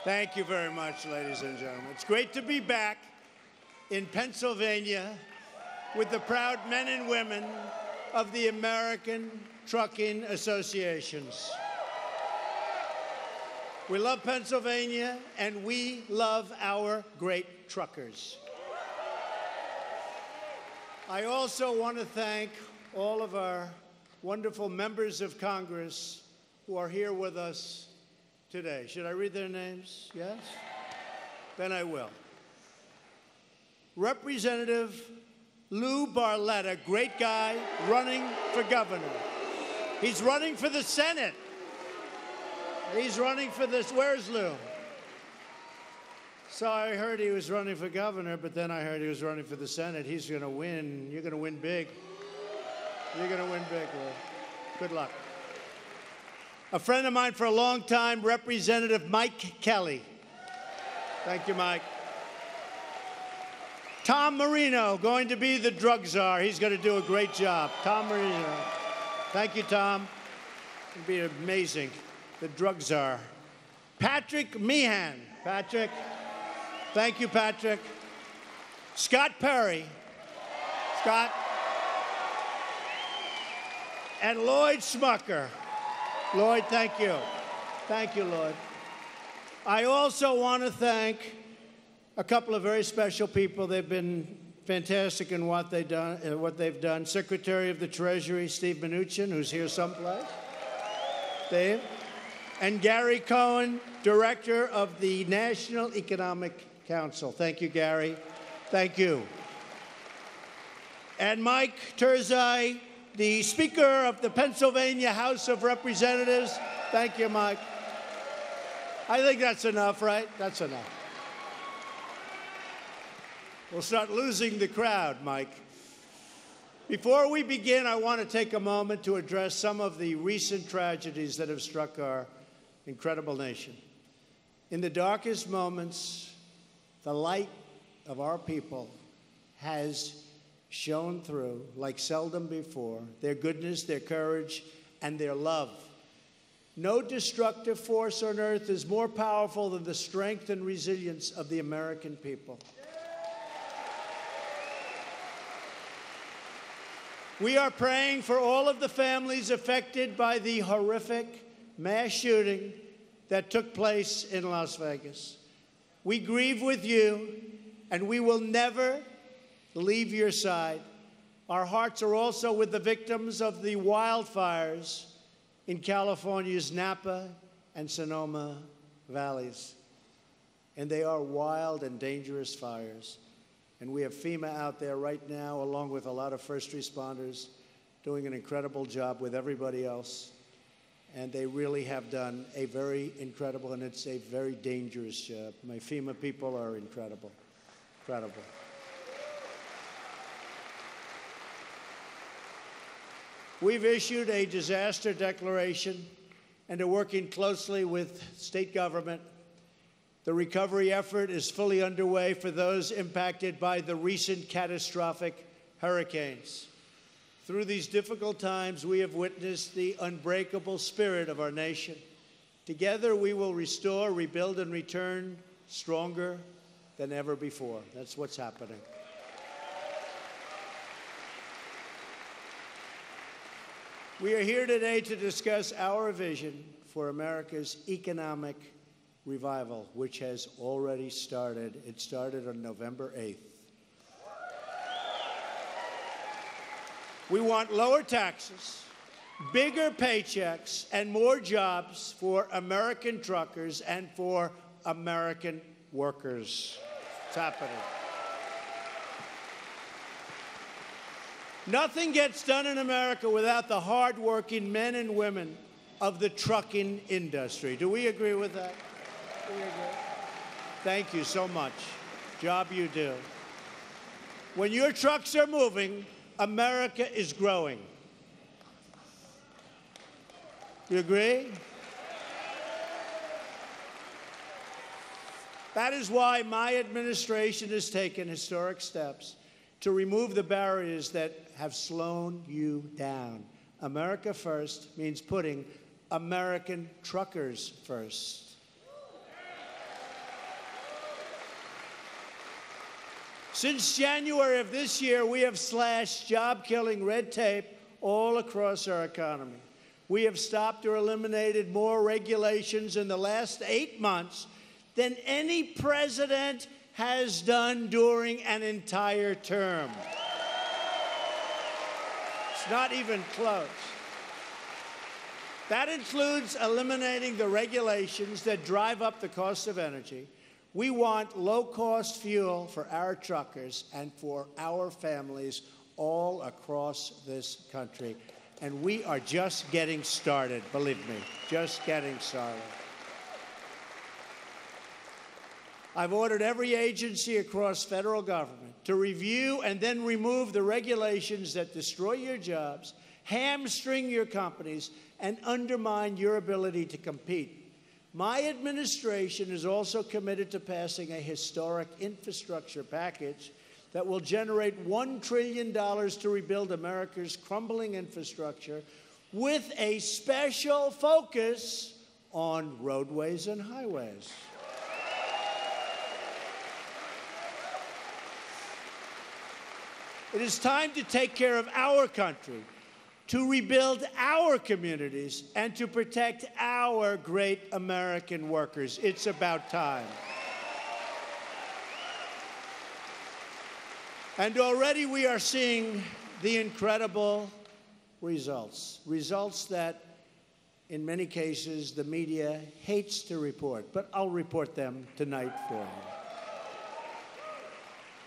Thank you very much, ladies and gentlemen. It's great to be back in Pennsylvania with the proud men and women of the American Trucking Associations. We love Pennsylvania, and we love our great truckers. I also want to thank all of our wonderful members of Congress who are here with us today. Should I read their names? Yes? Then I will. Representative Lou Barletta, great guy, running for governor. He's running for the Senate. He's running for this. Where's Lou? So I heard he was running for governor, but then I heard he was running for the Senate. He's going to win. You're going to win big. You're going to win big, Lou. Good luck. A friend of mine for a long time, Representative Mike Kelly. Thank you, Mike. Tom Marino, going to be the drug czar. He's going to do a great job. Tom Marino. Thank you, Tom. It'll be amazing. The drug czar. Patrick Meehan. Patrick. Thank you, Patrick. Scott Perry. Scott. And Lloyd Smucker. Lloyd, thank you. Thank you, Lloyd. I also want to thank a couple of very special people. They've been fantastic in what they've done. Secretary of the Treasury, Steve Mnuchin, who's here someplace. Steve. And Gary Cohen, Director of the National Economic Council. Thank you, Gary. Thank you. And Mike Turzai, the Speaker of the Pennsylvania House of Representatives. Thank you, Mike. I think that's enough, right? That's enough. We'll start losing the crowd, Mike. Before we begin, I want to take a moment to address some of the recent tragedies that have struck our incredible nation. In the darkest moments, the light of our people has shone through like seldom before. Their goodness, their courage, and their love. No destructive force on earth is more powerful than the strength and resilience of the American people. We are praying for all of the families affected by the horrific mass shooting that took place in Las Vegas. We grieve with you, and we will never leave your side. Our hearts are also with the victims of the wildfires in California's Napa and Sonoma valleys. And they are wild and dangerous fires. And we have FEMA out there right now, along with a lot of first responders, doing an incredible job with everybody else. And they really have done a very incredible, and it's a very dangerous job. My FEMA people are incredible, incredible. We've issued a disaster declaration and are working closely with state government. The recovery effort is fully underway for those impacted by the recent catastrophic hurricanes. Through these difficult times, we have witnessed the unbreakable spirit of our nation. Together, we will restore, rebuild, and return stronger than ever before. That's what's happening. We are here today to discuss our vision for America's economic revival, which has already started. It started on November 8th. We want lower taxes, bigger paychecks, and more jobs for American truckers and for American workers. It's happening. Nothing gets done in America without the hardworking men and women of the trucking industry. Do we agree with that? Do we agree? Thank you so much. Job you do. When your trucks are moving, America is growing. You agree? That is why my administration has taken historic steps to remove the barriers that have slowed you down. America First means putting American truckers first. Since January of this year, we have slashed job-killing red tape all across our economy. We have stopped or eliminated more regulations in the last 8 months than any president has done during an entire term. It's not even close. That includes eliminating the regulations that drive up the cost of energy. We want low-cost fuel for our truckers and for our families all across this country. And we are just getting started, believe me, just getting started. I've ordered every agency across federal government to review and then remove the regulations that destroy your jobs, hamstring your companies, and undermine your ability to compete. My administration is also committed to passing a historic infrastructure package that will generate $1 trillion to rebuild America's crumbling infrastructure with a special focus on roadways and highways. It is time to take care of our country, to rebuild our communities, and to protect our great American workers. It's about time. And already we are seeing the incredible results that, in many cases, the media hates to report, but I'll report them tonight for you.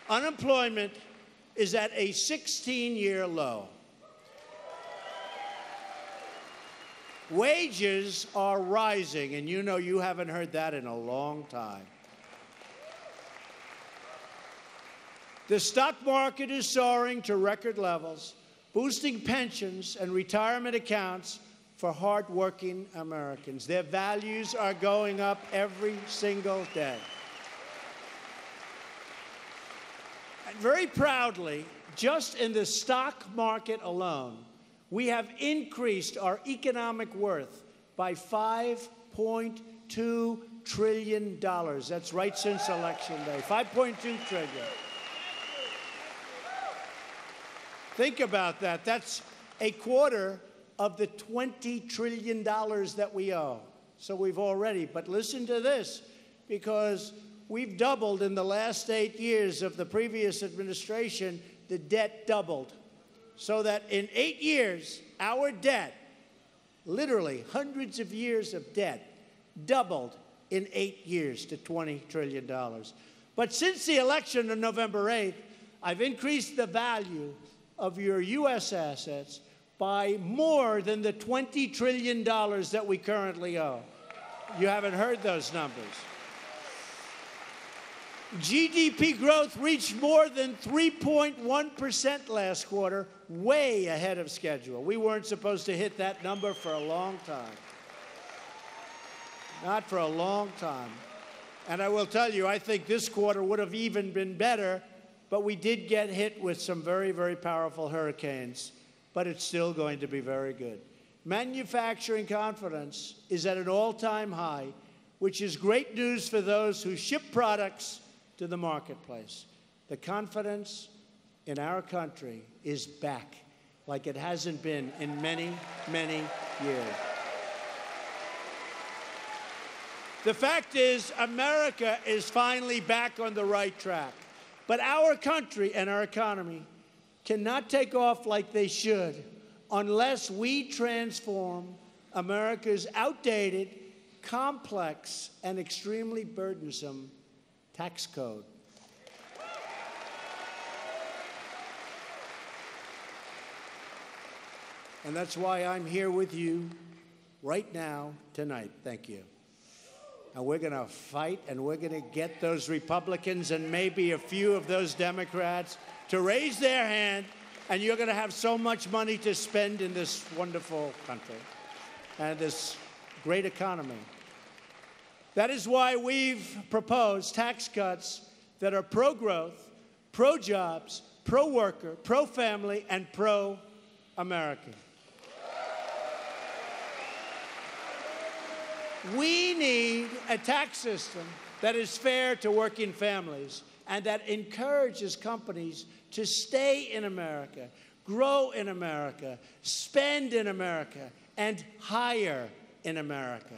Unemployment is at a 16-year low. Wages are rising, and you know you haven't heard that in a long time. The stock market is soaring to record levels, boosting pensions and retirement accounts for hardworking Americans. Their values are going up every single day. And very proudly, just in the stock market alone, we have increased our economic worth by $5.2 trillion. That's right since Election Day, $5.2 trillion. Think about that. That's a quarter of the $20 trillion that we owe. So we've already, but listen to this, because we've doubled in the last 8 years of the previous administration, the debt doubled. So that in 8 years, our debt, literally hundreds of years of debt, doubled in 8 years to $20 trillion. But since the election on November 8th, I've increased the value of your U.S. assets by more than the $20 trillion that we currently owe. You haven't heard those numbers. GDP growth reached more than 3.1% last quarter, way ahead of schedule. We weren't supposed to hit that number for a long time. Not for a long time. And I will tell you, I think this quarter would have even been better, but we did get hit with some very, very powerful hurricanes. But it's still going to be very good. Manufacturing confidence is at an all-time high, which is great news for those who ship products to the marketplace. The confidence in our country is back like it hasn't been in many, many years. The fact is, America is finally back on the right track. But our country and our economy cannot take off like they should unless we transform America's outdated, complex, and extremely burdensome tax code. And that's why I'm here with you right now, tonight. Thank you. And we're going to fight, and we're going to get those Republicans and maybe a few of those Democrats to raise their hand, and you're going to have so much money to spend in this wonderful country and this great economy. That is why we've proposed tax cuts that are pro-growth, pro-jobs, pro-worker, pro-family, and pro-American. We need a tax system that is fair to working families and that encourages companies to stay in America, grow in America, spend in America, and hire in America.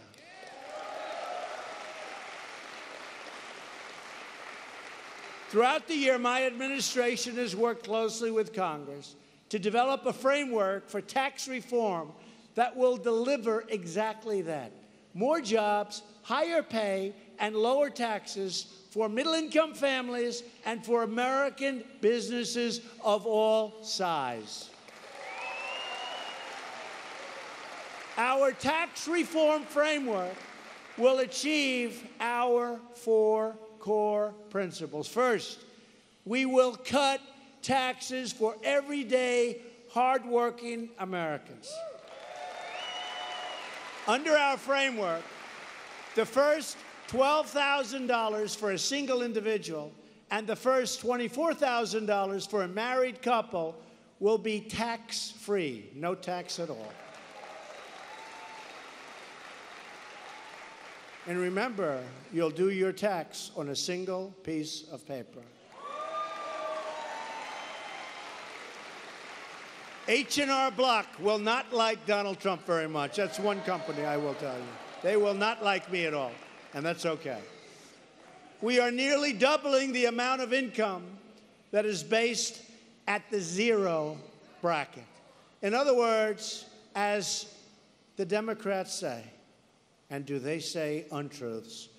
Throughout the year, my administration has worked closely with Congress to develop a framework for tax reform that will deliver exactly that. More jobs, higher pay, and lower taxes for middle-income families and for American businesses of all sizes. Our tax reform framework will achieve our 4 core principles. First, we will cut taxes for everyday, hardworking Americans. Under our framework, the first $12,000 for a single individual and the first $24,000 for a married couple will be tax-free, no tax at all. And remember, you'll do your tax on a single piece of paper. H&R Block will not like Donald Trump very much. That's one company, I will tell you. They will not like me at all, and that's okay. We are nearly doubling the amount of income that is based at the zero bracket. In other words, as the Democrats say, and do they say untruths?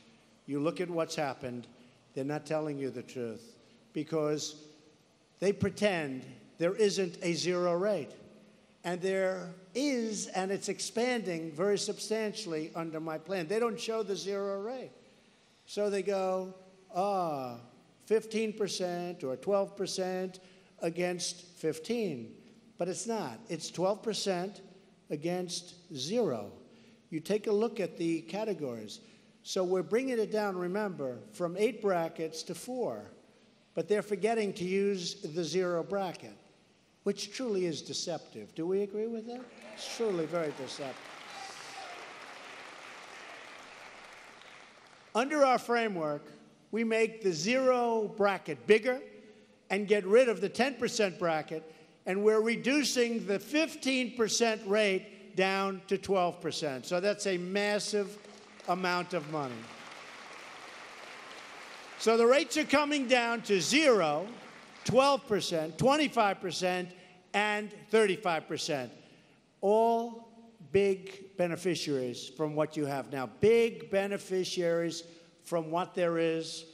You look at what's happened, they're not telling you the truth because they pretend there isn't a zero rate. And there is, and it's expanding very substantially under my plan. They don't show the zero rate. So they go, 15% or 12% against 15. But it's not. It's 12% against zero. You take a look at the categories. So we're bringing it down, remember, from 8 brackets to 4. But they're forgetting to use the zero bracket, which truly is deceptive. Do we agree with that? It's truly very deceptive. Under our framework, we make the zero bracket bigger and get rid of the 10% bracket, and we're reducing the 15% rate down to 12%. So that's a massive amount of money. So the rates are coming down to 0, 12%, 25%, and 35%. All big beneficiaries from what you have now. Big beneficiaries from what there is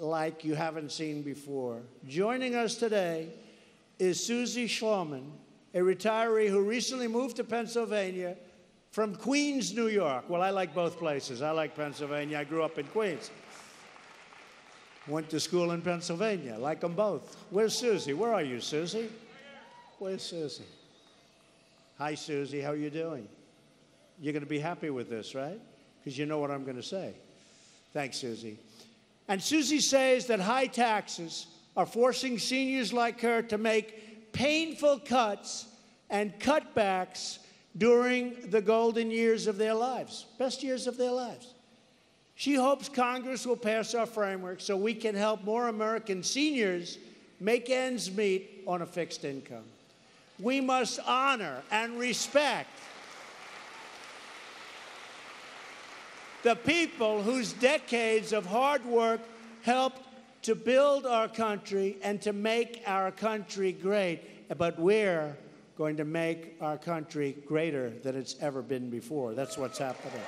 like you haven't seen before. Joining us today is Susie Schloman, a retiree who recently moved to Pennsylvania from Queens, New York. Well, I like both places. I like Pennsylvania. I grew up in Queens. Went to school in Pennsylvania. Like them both. Where's Susie? Where are you, Susie? Where's Susie? Hi, Susie. How are you doing? You're going to be happy with this, right? Because you know what I'm going to say. Thanks, Susie. And Susie says that high taxes are forcing seniors like her to make painful cuts and cutbacks during the golden years of their lives, best years of their lives. She hopes Congress will pass our framework so we can help more American seniors make ends meet on a fixed income. We must honor and respect the people whose decades of hard work helped to build our country and to make our country great. But we're going to make our country greater than it's ever been before. That's what's happening.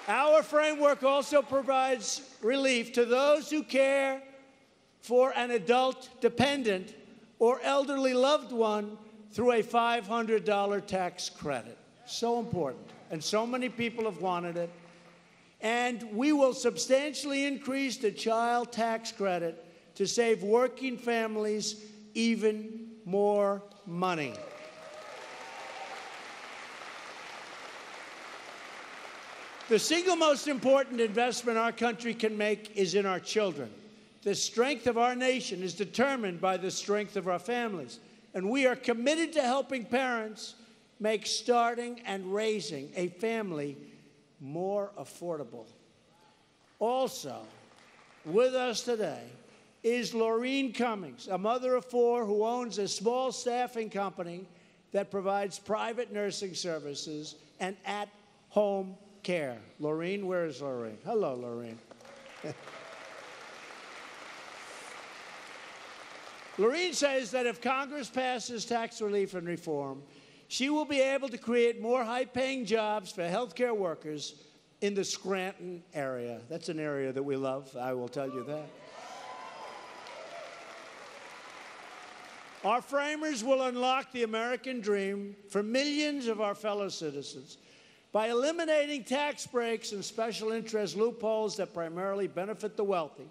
Our framework also provides relief to those who care for an adult dependent or elderly loved one through a $500 tax credit. So important. And so many people have wanted it. And we will substantially increase the child tax credit to save working families even more money. The single most important investment our country can make is in our children. The strength of our nation is determined by the strength of our families. And we are committed to helping parents make starting and raising a family more affordable. Also, with us today is Laureen Cummings, a mother of 4 who owns a small staffing company that provides private nursing services and at-home care. Laureen, where is Laureen? Hello, Laureen. Laureen says that if Congress passes tax relief and reform, she will be able to create more high-paying jobs for healthcare workers in the Scranton area. That's an area that we love, I will tell you that. Our framers will unlock the American dream for millions of our fellow citizens by eliminating tax breaks and special interest loopholes that primarily benefit the wealthy.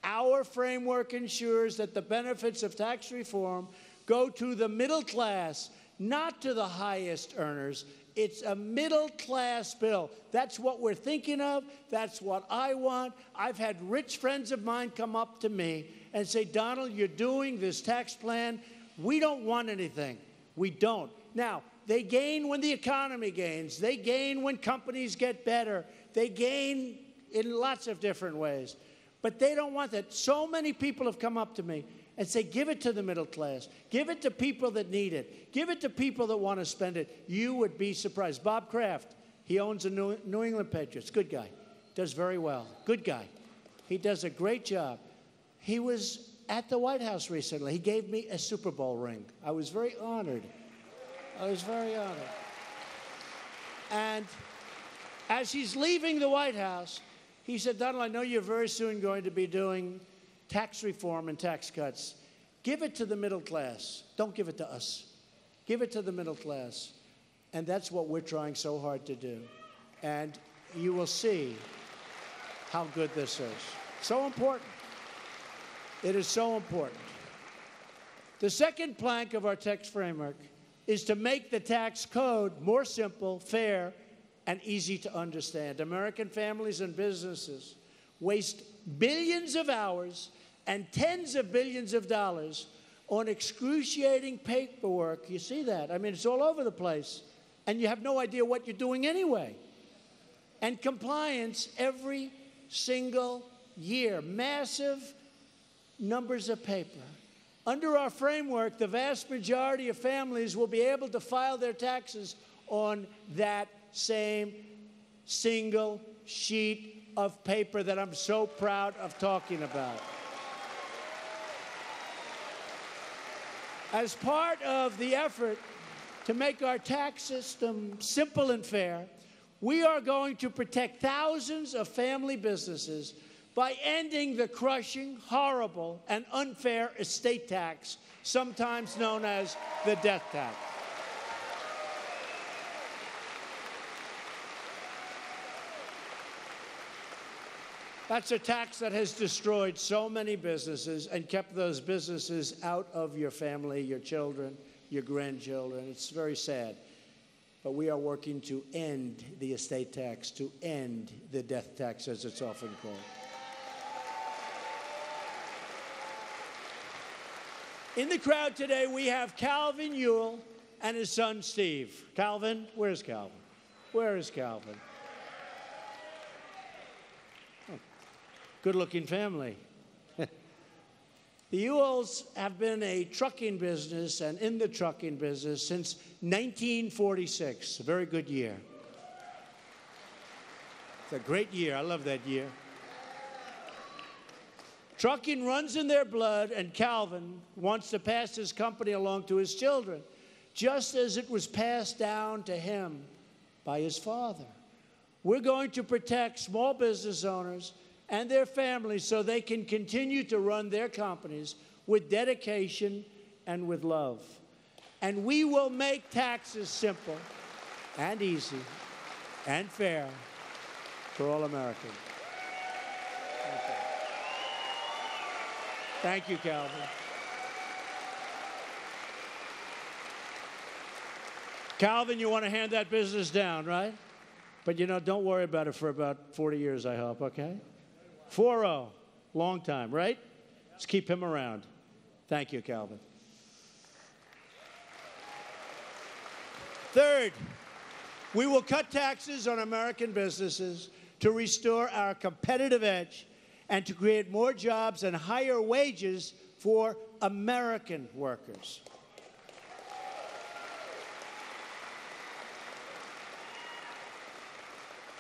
Our framework ensures that the benefits of tax reform go to the middle class, not to the highest earners. It's a middle-class bill. That's what we're thinking of. That's what I want. I've had rich friends of mine come up to me and say, Donald, you're doing this tax plan. We don't want anything. We don't. Now, they gain when the economy gains. They gain when companies get better. They gain in lots of different ways. But they don't want that. So many people have come up to me and say, give it to the middle class. Give it to people that need it. Give it to people that want to spend it. You would be surprised. Bob Kraft, he owns the New England Patriots. Good guy. Does very well. Good guy. He does a great job. He was at the White House recently. He gave me a Super Bowl ring. I was very honored. I was very honored. And as he's leaving the White House, he said, Donald, I know you're very soon going to be doing tax reform and tax cuts. Give it to the middle class. Don't give it to us. Give it to the middle class. And that's what we're trying so hard to do. And you will see how good this is. So important. It is so important. The second plank of our tax framework is to make the tax code more simple, fair, and easy to understand. American families and businesses waste billions of hours and tens of billions of dollars on excruciating paperwork. You see that? I mean, it's all over the place. And you have no idea what you're doing anyway. And compliance every single year. Massive numbers of paper. Under our framework, the vast majority of families will be able to file their taxes on that same single sheet of paper that I'm so proud of talking about. As part of the effort to make our tax system simple and fair, we are going to protect thousands of family businesses by ending the crushing, horrible, and unfair estate tax, sometimes known as the death tax. That's a tax that has destroyed so many businesses and kept those businesses out of your family, your children, your grandchildren. It's very sad. But we are working to end the estate tax, to end the death tax, as it's often called. In the crowd today, we have Calvin Ewell and his son, Steve. Calvin, where's Calvin? Where is Calvin? Oh, good-looking family. The Ewells have been a trucking business and in the trucking business since 1946. A very good year. It's a great year. I love that year. Trucking runs in their blood, and Calvin wants to pass his company along to his children, just as it was passed down to him by his father. We're going to protect small business owners and their families so they can continue to run their companies with dedication and with love. And we will make taxes simple and easy and fair for all Americans. Thank you, Calvin. Calvin, you want to hand that business down, right? But, you know, don't worry about it for about 40 years, I hope, okay? 4-0, long time, right? Let's keep him around. Thank you, Calvin. Third, we will cut taxes on American businesses to restore our competitive edge and to create more jobs and higher wages for American workers.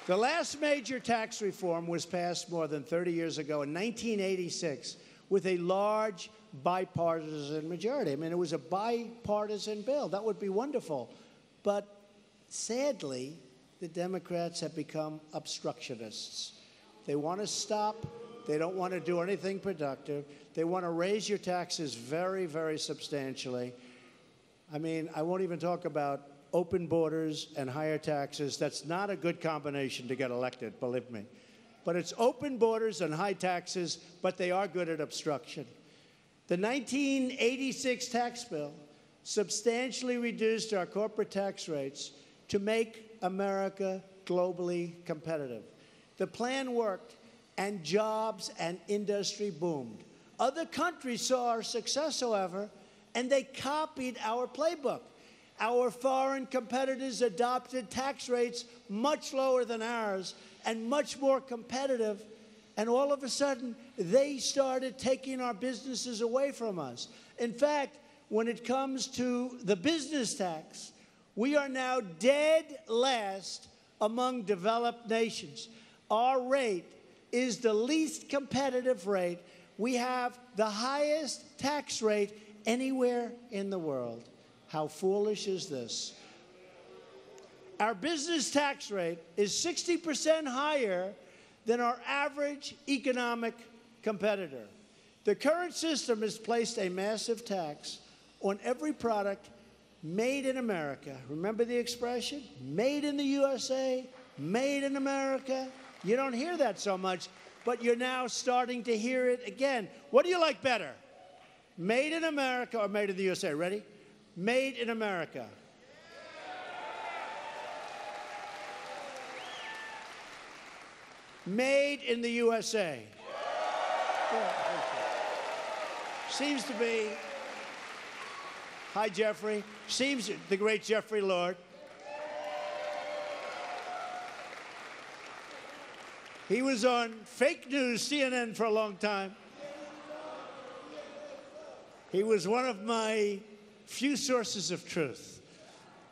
The last major tax reform was passed more than 30 years ago in 1986 with a large bipartisan majority. I mean, it was a bipartisan bill. That would be wonderful. But sadly, the Democrats have become obstructionists. They want to stop. They don't want to do anything productive. They want to raise your taxes very, very substantially. I mean, I won't even talk about open borders and higher taxes. That's not a good combination to get elected, believe me. But it's open borders and high taxes, but they are good at obstruction. The 1986 tax bill substantially reduced our corporate tax rates to make America globally competitive. The plan worked, and jobs and industry boomed. Other countries saw our success, however, and they copied our playbook. Our foreign competitors adopted tax rates much lower than ours and much more competitive, and all of a sudden, they started taking our businesses away from us. In fact, when it comes to the business tax, we are now dead last among developed nations. Our rate is the least competitive rate. We have the highest tax rate anywhere in the world. How foolish is this? Our business tax rate is 60% higher than our average economic competitor. The current system has placed a massive tax on every product made in America. Remember the expression? Made in the USA, made in America. You don't hear that so much, but you're now starting to hear it again. What do you like better? Made in America or made in the USA? Ready? Made in America. Made in the USA. Seems to be, hi Jeffrey, seems the great Jeffrey Lord. He was on fake news, CNN, for a long time. He was one of my few sources of truth.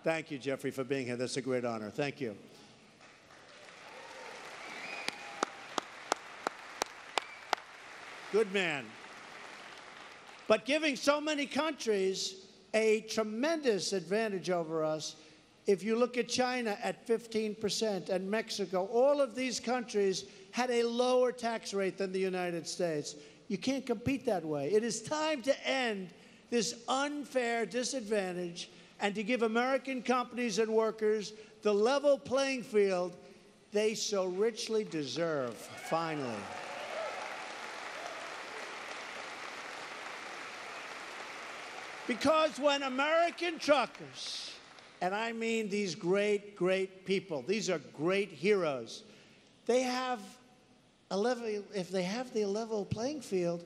Thank you, Jeffrey, for being here. That's a great honor. Thank you. Good man. But giving so many countries a tremendous advantage over us, if you look at China at 15% and Mexico, all of these countries had a lower tax rate than the United States. You can't compete that way. It is time to end this unfair disadvantage and to give American companies and workers the level playing field they so richly deserve, finally. Because when American truckers, and I mean these great, great people, these are great heroes, they have a level, if they have the level playing field,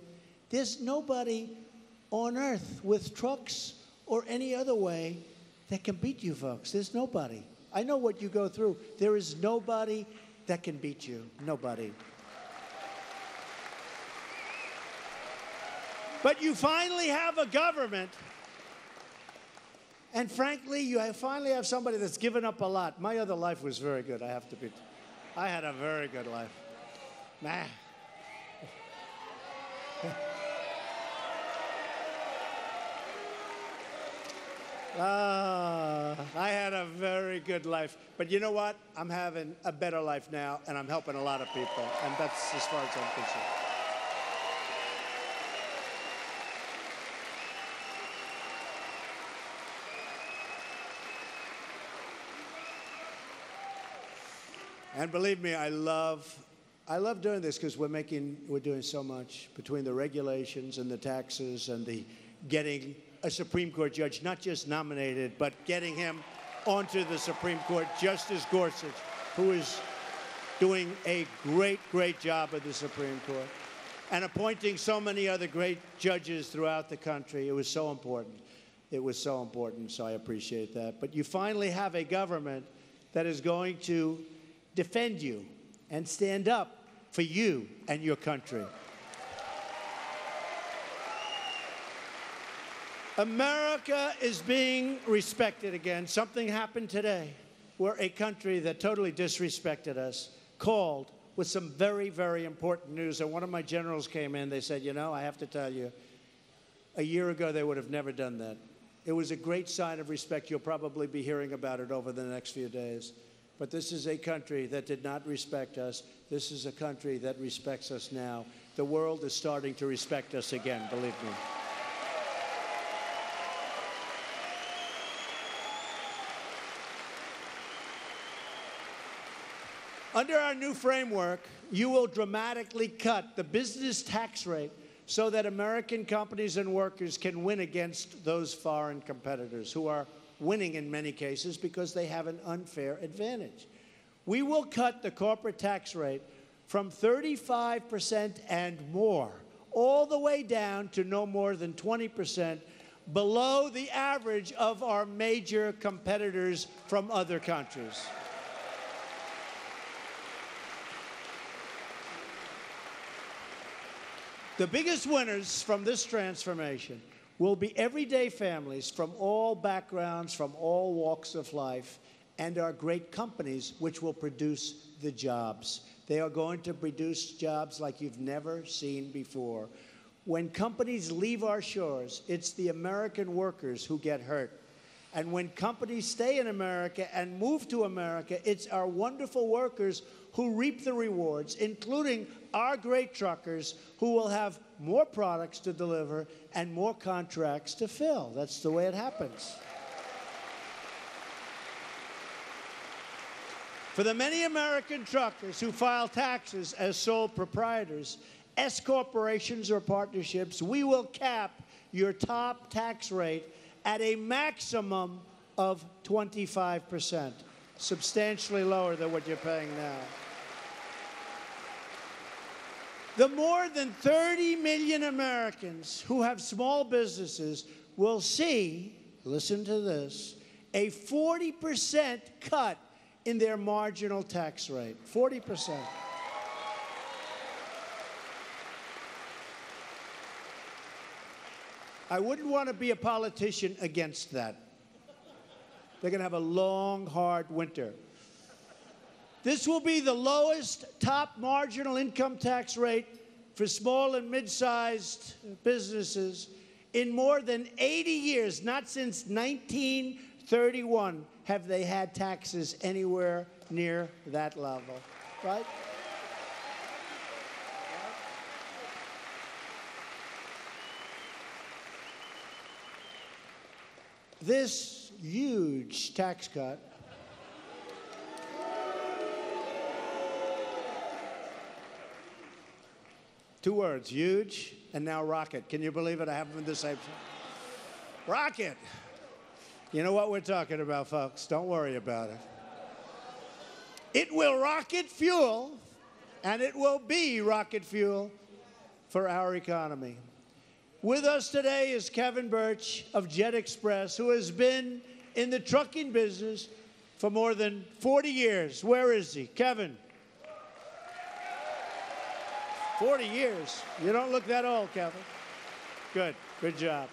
there's nobody on earth with trucks or any other way that can beat you folks. There's nobody. I know what you go through. There is nobody that can beat you. Nobody. But you finally have a government, and frankly, you finally have somebody that's given up a lot. My other life was very good, I have to be. I had a very good life. Nah. I had a very good life. But you know what? I'm having a better life now, and I'm helping a lot of people. And that's as far as I'm concerned. And believe me, I love doing this because we're doing so much between the regulations and the taxes and the getting a Supreme Court judge, not just nominated, but getting him onto the Supreme Court, Justice Gorsuch, who is doing a great, great job at the Supreme Court, and appointing so many other great judges throughout the country. It was so important. it was so important, so I appreciate that. But you finally have a government that is going to defend you and stand up for you and your country. America is being respected again. Something happened today where a country that totally disrespected us called with some very, very important news. And one of my generals came in. They said, you know, I have to tell you, a year ago they would have never done that. It was a great sign of respect. You'll probably be hearing about it over the next few days. But this is a country that did not respect us. This is a country that respects us now. The world is starting to respect us again, believe me. Under our new framework, you will dramatically cut the business tax rate so that American companies and workers can win against those foreign competitors who are winning in many cases because they have an unfair advantage. We will cut the corporate tax rate from 35% and more, all the way down to no more than 20%, below the average of our major competitors from other countries. The biggest winners from this transformation will be everyday families from all backgrounds, from all walks of life, and our great companies, which will produce the jobs. They are going to produce jobs like you've never seen before. When companies leave our shores, it's the American workers who get hurt. And when companies stay in America and move to America, it's our wonderful workers who reap the rewards, including our great truckers who will have more products to deliver and more contracts to fill. That's the way it happens. For the many American truckers who file taxes as sole proprietors, S corporations or partnerships, we will cap your top tax rate at a maximum of 25%, substantially lower than what you're paying now. The more than 30 million Americans who have small businesses will see, listen to this, a 40% cut in their marginal tax rate. 40%. I wouldn't want to be a politician against that. They're going to have a long, hard winter. This will be the lowest top marginal income tax rate for small and mid-sized businesses in more than 80 years. Not since 1931 have they had taxes anywhere near that level, right? This huge tax cut two words, huge, and now rocket. Can you believe it? I have them in the same. Rocket. You know what we're talking about, folks. Don't worry about it. It will rocket fuel, and it will be rocket fuel for our economy. With us today is Kevin Birch of Jet Express, who has been in the trucking business for more than 40 years. Where is he? Kevin. 40 years. You don't look that old, Kevin. Good. Good job.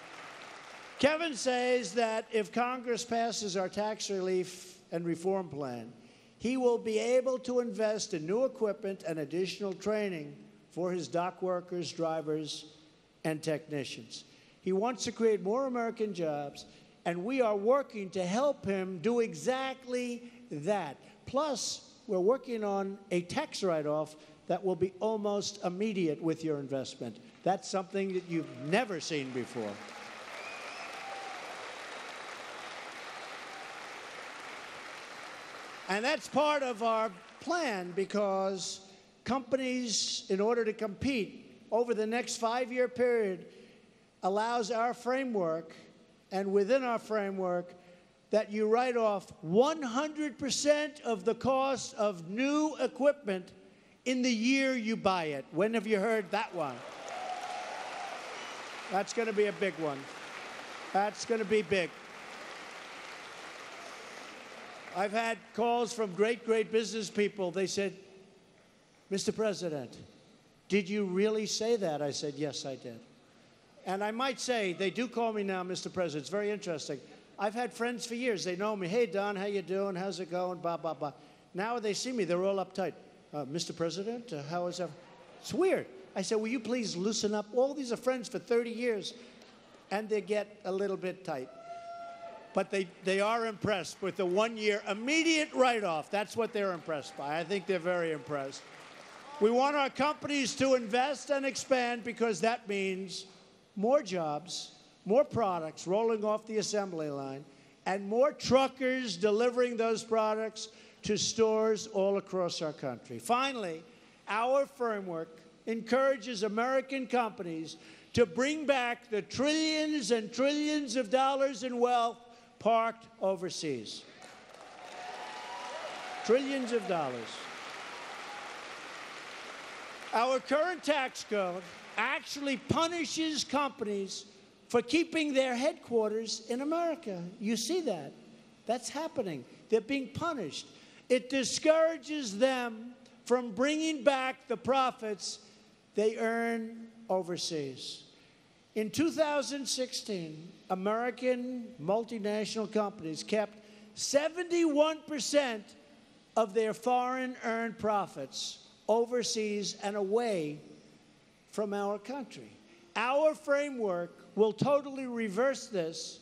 Kevin says that if Congress passes our tax relief and reform plan, he will be able to invest in new equipment and additional training for his dock workers, drivers, and technicians. He wants to create more American jobs, and we are working to help him do exactly that. Plus, we're working on a tax write-off that will be almost immediate with your investment. That's something that you've never seen before. And that's part of our plan because companies, in order to compete over the next 5-year period, allows our framework, and within our framework, that you write off 100% of the cost of new equipment in the year you buy it. When have you heard that one? That's going to be a big one. That's going to be big. I've had calls from great, great business people. They said, Mr. President, did you really say that? I said, yes, I did. And I might say, they do call me now, Mr. President. It's very interesting. I've had friends for years. They know me. Hey, Don, how you doing? How's it going? Blah, blah, blah. Now they see me. They're all uptight. Mr. President, how is that? It's weird. I said, will you please loosen up? All these are friends for 30 years. And they get a little bit tight. But they are impressed with the 1-year immediate write-off. That's what they're impressed by. I think they're very impressed. We want our companies to invest and expand because that means more jobs, more products rolling off the assembly line, and more truckers delivering those products to stores all across our country. Finally, our framework encourages American companies to bring back the trillions and trillions of dollars in wealth parked overseas. Trillions of dollars. Our current tax code actually punishes companies for keeping their headquarters in America. You see that? That's happening. They're being punished. It discourages them from bringing back the profits they earn overseas. In 2016, American multinational companies kept 71% of their foreign earned profits overseas and away from our country. Our framework will totally reverse this,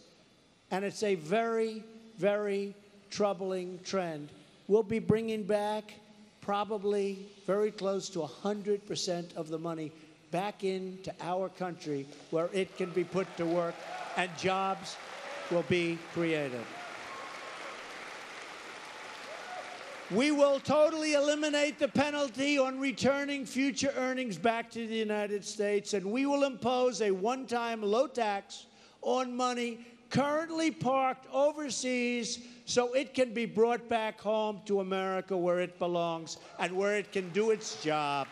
and it's a very, very troubling trend. We'll be bringing back probably very close to 100% of the money back into our country where it can be put to work and jobs will be created. We will totally eliminate the penalty on returning future earnings back to the United States, and we will impose a one-time low tax on money currently parked overseas so it can be brought back home to America where it belongs and where it can do its job.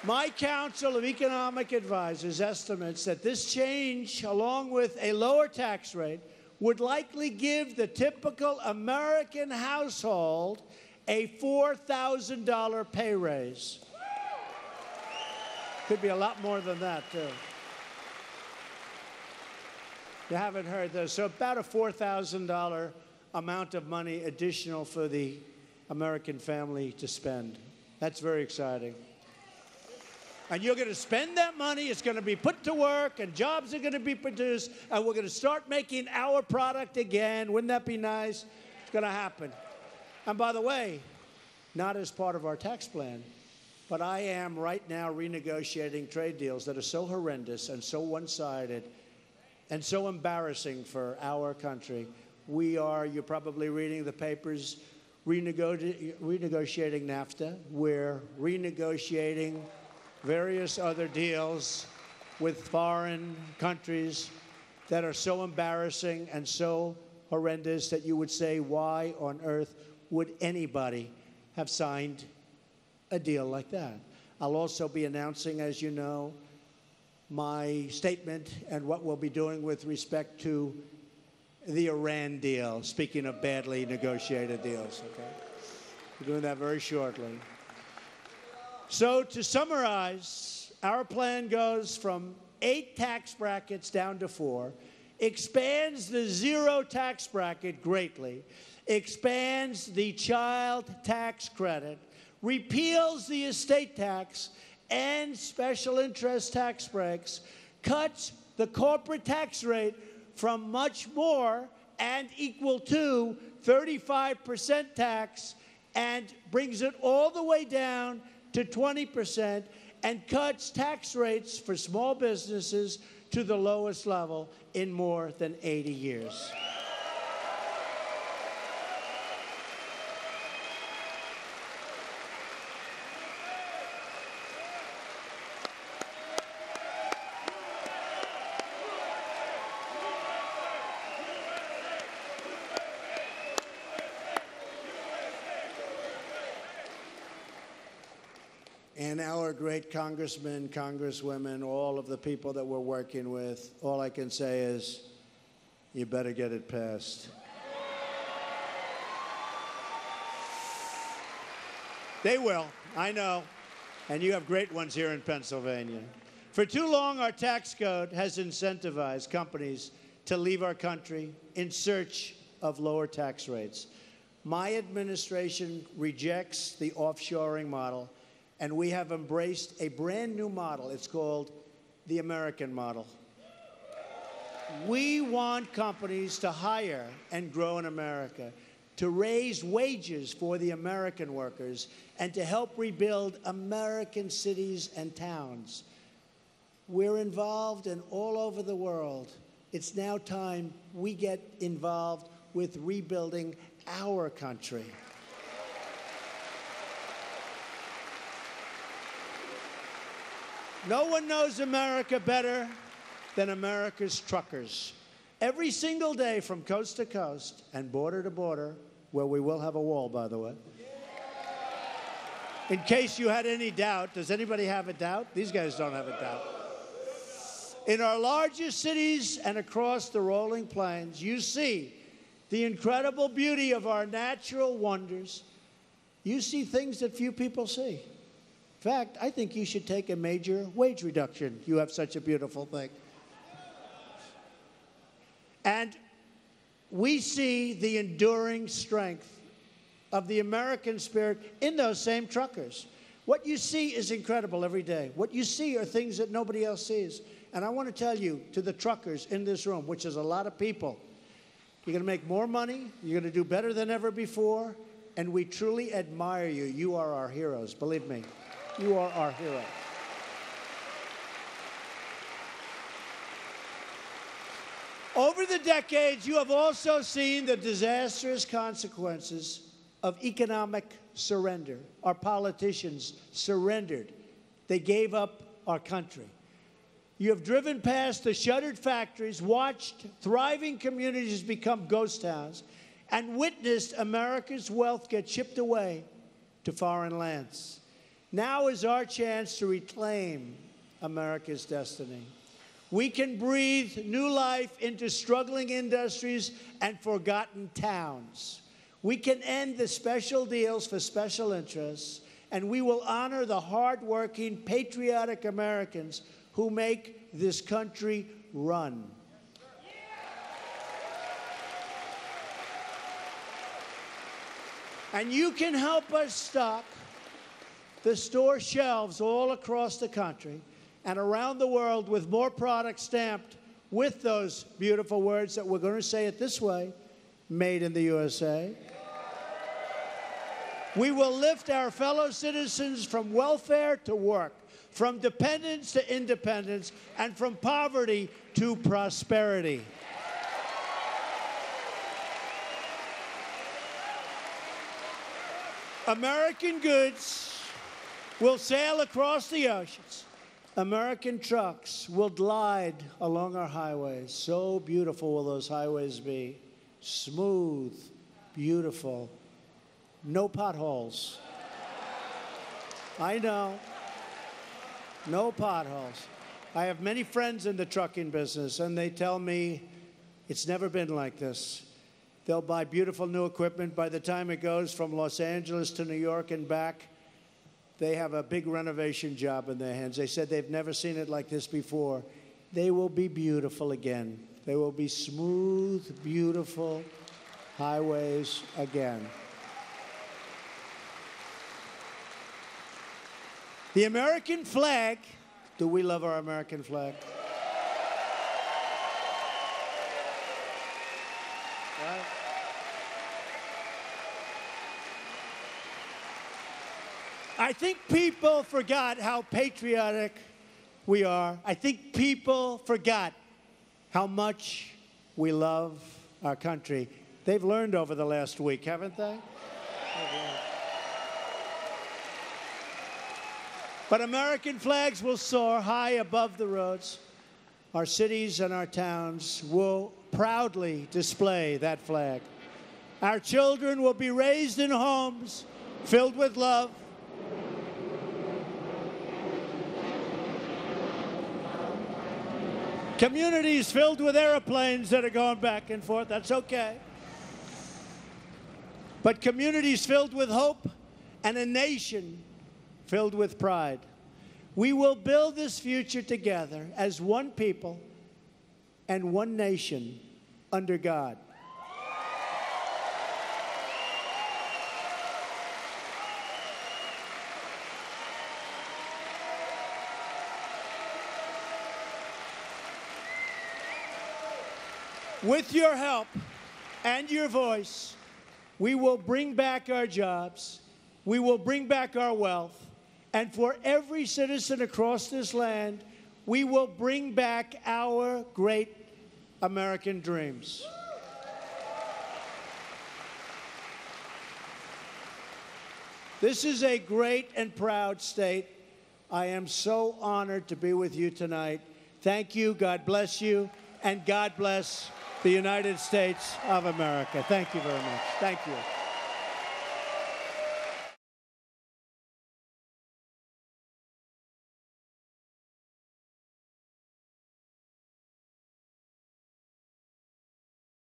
My Council of Economic Advisors estimates that this change, along with a lower tax rate, would likely give the typical American household a $4,000 pay raise. Could be a lot more than that, too. You haven't heard this. So about a $4,000 amount of money additional for the American family to spend. That's very exciting. And you're going to spend that money, it's going to be put to work, and jobs are going to be produced, and we're going to start making our product again. Wouldn't that be nice? It's going to happen. And by the way, not as part of our tax plan, but I am right now renegotiating trade deals that are so horrendous and so one-sided and so embarrassing for our country. We are, you're probably reading the papers, renegotiating NAFTA. We're renegotiating various other deals with foreign countries that are so embarrassing and so horrendous that you would say, why on earth would anybody have signed a deal like that? I'll also be announcing, as you know, my statement and what we'll be doing with respect to the Iran deal, speaking of badly negotiated deals, okay? We're doing that very shortly. So to summarize, our plan goes from 8 tax brackets down to 4, expands the 0 tax bracket greatly, expands the child tax credit, repeals the estate tax and special interest tax breaks, cuts the corporate tax rate from much more and equal to 35% tax and brings it all the way down to 20% and cuts tax rates for small businesses to the lowest level in more than 80 years. and our great congressmen, congresswomen, all of the people that we're working with, all I can say is, you better get it passed. They will, I know. And you have great ones here in Pennsylvania. For too long, our tax code has incentivized companies to leave our country in search of lower tax rates. My administration rejects the offshoring model, and we have embraced a brand new model. It's called the American model. We want companies to hire and grow in America, to raise wages for the American workers, and to help rebuild American cities and towns. We're involved in all over the world. It's now time we get involved with rebuilding our country. No one knows America better than America's truckers. Every single day from coast to coast and border to border, where we will have a wall, by the way. In case you had any doubt, does anybody have a doubt? These guys don't have a doubt. In our largest cities and across the rolling plains, you see the incredible beauty of our natural wonders. You see things that few people see. In fact, I think you should take a major wage reduction. You have such a beautiful thing. And we see the enduring strength of the American spirit in those same truckers. What you see is incredible every day. What you see are things that nobody else sees. And I want to tell you, to the truckers in this room, which is a lot of people, you're going to make more money, you're going to do better than ever before, and we truly admire you. You are our heroes, believe me. You are our heroes. Over the decades, you have also seen the disastrous consequences of economic surrender. Our politicians surrendered. They gave up our country. You have driven past the shuttered factories, watched thriving communities become ghost towns, and witnessed America's wealth get shipped away to foreign lands. Now is our chance to reclaim America's destiny. We can breathe new life into struggling industries and forgotten towns. We can end the special deals for special interests, and we will honor the hardworking, patriotic Americans who make this country run. And you can help us stock the store shelves all across the country and around the world with more products stamped with those beautiful words that we're going to say it this way, made in the USA. We will lift our fellow citizens from welfare to work, from dependence to independence, and from poverty to prosperity. American goods will sail across the oceans. American trucks will glide along our highways. So beautiful will those highways be. Smooth, beautiful, no potholes. I know, no potholes. I have many friends in the trucking business, and they tell me it's never been like this. They'll buy beautiful new equipment. By the time it goes from Los Angeles to New York and back, they have a big renovation job in their hands. They said they've never seen it like this before. They will be beautiful again. They will be smooth, beautiful highways again. The American flag, do we love our American flag? Right? I think people forgot how patriotic we are. I think people forgot how much we love our country. They've learned over the last week, haven't they? But American flags will soar high above the roads. Our cities and our towns will proudly display that flag. Our children will be raised in homes filled with love. Communities filled with airplanes that are going back and forth, that's okay. But communities filled with hope and a nation filled with pride. We will build this future together as one people and one nation under God. With your help and your voice, we will bring back our jobs, we will bring back our wealth, and for every citizen across this land, we will bring back our great American dreams. This is a great and proud state. I am so honored to be with you tonight. Thank you, God bless you, and God bless the United States of America. Thank you very much. Thank you.